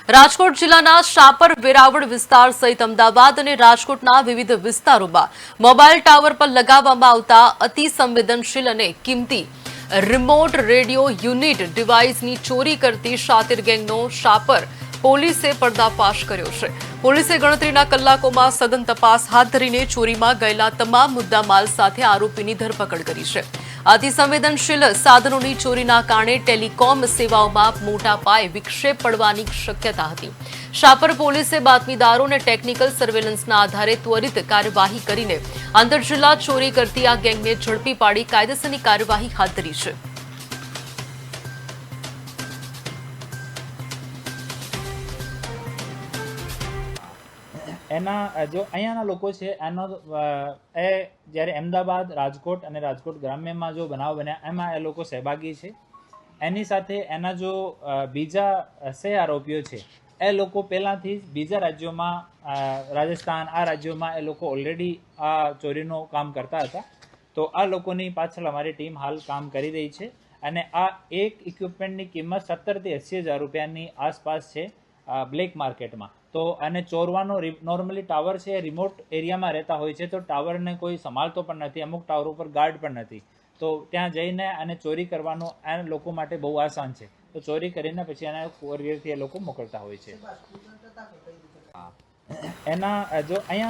રાજકોટ જિલ્લાના શાપર વેરાવળ વિસ્તાર સહિત અમદાવાદ અને રાજકોટના વિવિધ વિસ્તારોમાં મોબાઈલ ટાવર પર લગાવવામાં આવતા અતિ સંવેદનશીલ અને કિંમતી રિમોટ રેડિયો યુનિટ ડિવાઇસની ચોરી કરતી શાતિર ગેંગનો શાપર પોલીસે પર્દાફાશ કર્યો છે। પોલીસે ગણતરીના કલાકોમાં સઘન તપાસ હાથ ધરીને ચોરીમાં ગયેલા તમામ મુદ્દામાલ સાથે આરોપીની ધરપકડ કરી છે। અતિ સંવેદનશીલ સાધનોની ચોરીના કારણે ટેલિકોમ સેવાઓમાં મોટા પાયે વિક્ષેપ પડવાની શક્યતા હતી। શાપર પોલીસે બાતમીદારો અને ટેકનિકલ સર્વેલન્સના આધારે ત્વરિત કાર્યવાહી કરીને આંતરજિલ્લા ચોરી કરતી આ ગેંગને ઝડપી પાડી કાયદેસરની કાર્યવાહી હાથ ધરી છે। એના જો અહીંયાના લોકો છે એનો એ જ્યારે અમદાવાદ રાજકોટ અને રાજકોટ ગ્રામ્યમાં જો બનાવ બન્યા એમાં એ લોકો સહભાગી છે। એની સાથે એના જો બીજા સહ આરોપીઓ છે એ લોકો પહેલાંથી જ બીજા રાજ્યોમાં રાજસ્થાન આ રાજ્યોમાં એ લોકો ઓલરેડી આ ચોરીનું કામ કરતા હતા। તો આ લોકોની પાછળ અમારી ટીમ હાલ કામ કરી રહી છે અને આ એક ઇક્વિપમેન્ટની કિંમત 70,000 થી 80,000 રૂપિયાની આસપાસ છે બ્લેક માર્કેટમાં। તો આને ચોરવાનો નોર્મલી ટાવર છે એ રિમોટ એરિયામાં રહેતા હોય છે તો ટાવરને કોઈ સંભાળતો પણ નથી, અમુક ટાવર ઉપર ગાર્ડ પણ નથી, તો ત્યાં જઈને આને ચોરી કરવાનું આ લોકો માટે બહુ આસાન છે। તો ચોરી કરીને પછી એના કોરિયરથી એ લોકો મોકલતા હોય છે। એના જો અહીંયા